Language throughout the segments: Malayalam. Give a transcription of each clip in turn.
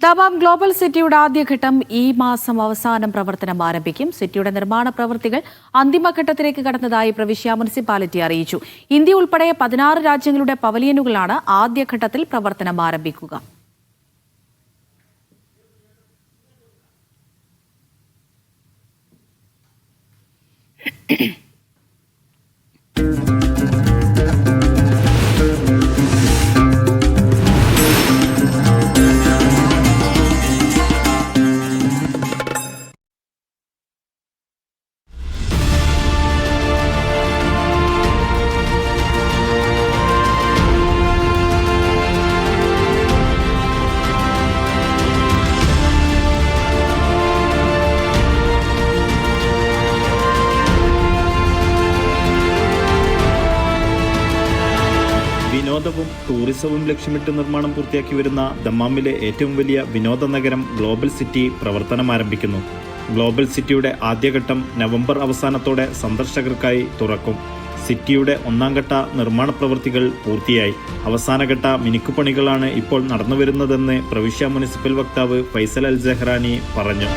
ദമാം ഗ്ലോബൽ സിറ്റിയുടെ ആദ്യഘട്ടം ഈ മാസം അവസാനം പ്രവർത്തനം ആരംഭിക്കും. സിറ്റിയുടെ നിർമ്മാണ പ്രവൃത്തികൾ അന്തിമഘട്ടത്തിലേക്ക് കടന്നതായി പ്രവിശ്യ മുനിസിപ്പാലിറ്റി അറിയിച്ചു. ഇന്ത്യ ഉൾപ്പെടെ 16 രാജ്യങ്ങളുടെ പവലിയനുകളാണ് ആദ്യഘട്ടത്തിൽ പ്രവർത്തനം ആരംഭിക്കുക. വിനോദവും ടൂറിസവും ലക്ഷ്യമിട്ട് നിർമ്മാണം പൂർത്തിയാക്കി വരുന്ന ദമ്മാമിലെ ഏറ്റവും വലിയ വിനോദ നഗരം ഗ്ലോബൽ സിറ്റി പ്രവർത്തനം ആരംഭിക്കുന്നു. ഗ്ലോബൽ സിറ്റിയുടെ ആദ്യഘട്ടം നവംബർ അവസാനത്തോടെ സന്ദർശകർക്കായി തുറക്കും. സിറ്റിയുടെ ഒന്നാംഘട്ട നിർമ്മാണ പ്രവൃത്തികൾ പൂർത്തിയായി. അവസാനഘട്ട മിനുക്കുപണികളാണ് ഇപ്പോൾ നടന്നുവരുന്നതെന്ന് പ്രവിശ്യ മുനിസിപ്പൽ വക്താവ് ഫൈസൽ അൽ സെഹ്റാനി പറഞ്ഞു.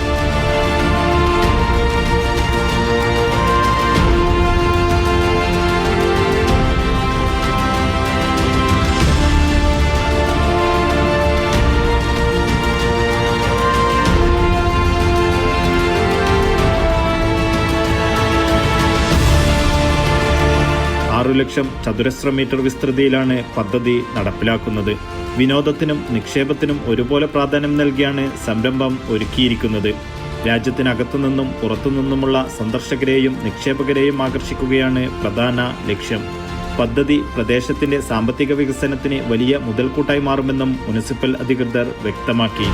ലക്ഷം ചതുരശ്ര മീറ്റർ വിസ്തൃതിയിലാണ് പദ്ധതി നടപ്പിലാക്കുന്നത്. വിനോദത്തിനും നിക്ഷേപത്തിനും ഒരുപോലെ പ്രാധാന്യം നൽകിയാണ് സംരംഭം ഒരുക്കിയിരിക്കുന്നത്. രാജ്യത്തിനകത്തുനിന്നും പുറത്തുനിന്നുമുള്ള സന്ദർശകരെയും നിക്ഷേപകരെയും ആകർഷിക്കുകയാണ് പ്രധാന ലക്ഷ്യം. പദ്ധതി പ്രദേശത്തിന്റെ സാമ്പത്തിക വികസനത്തിന് വലിയ മുതൽക്കൂട്ടായി മാറുമെന്നും മുനിസിപ്പൽ അധികൃതർ വ്യക്തമാക്കി.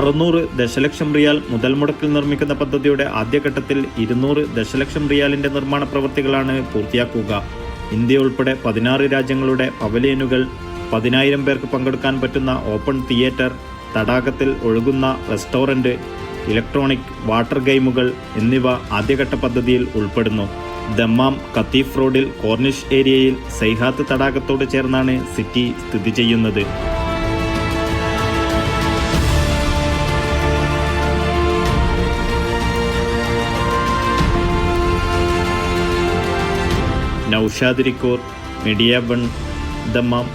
$600 ദശലക്ഷം റിയാൽ മുതൽ മുടക്കിൽ നിർമ്മിക്കുന്ന പദ്ധതിയുടെ ആദ്യഘട്ടത്തിൽ 200 ദശലക്ഷം റിയാലിന്റെ നിർമ്മാണ പ്രവൃത്തികളാണ് പൂർത്തിയാക്കുക. ഇന്ത്യ ഉൾപ്പെടെ 16 രാജ്യങ്ങളുടെ പവലിയനുകൾ, 10,000 പേർക്ക് പങ്കെടുക്കാൻ പറ്റുന്ന ഓപ്പൺ തിയേറ്റർ, തടാകത്തിൽ ഒഴുകുന്ന റെസ്റ്റോറന്റ്, ഇലക്ട്രോണിക് വാട്ടർ ഗെയിമുകൾ എന്നിവ ആദ്യഘട്ട പദ്ധതിയിൽ ഉൾപ്പെടുന്നു. ദമ്മാം കത്തീഫ് റോഡിൽ കോർണിഷ് ഏരിയയിൽ സൈഹാത്ത് തടാകത്തോട് ചേർന്നാണ് സിറ്റി സ്ഥിതി ചെയ്യുന്നത്. നൗഷാദ് റിക്കോർ, മീഡിയ 1, ദമ്മാം.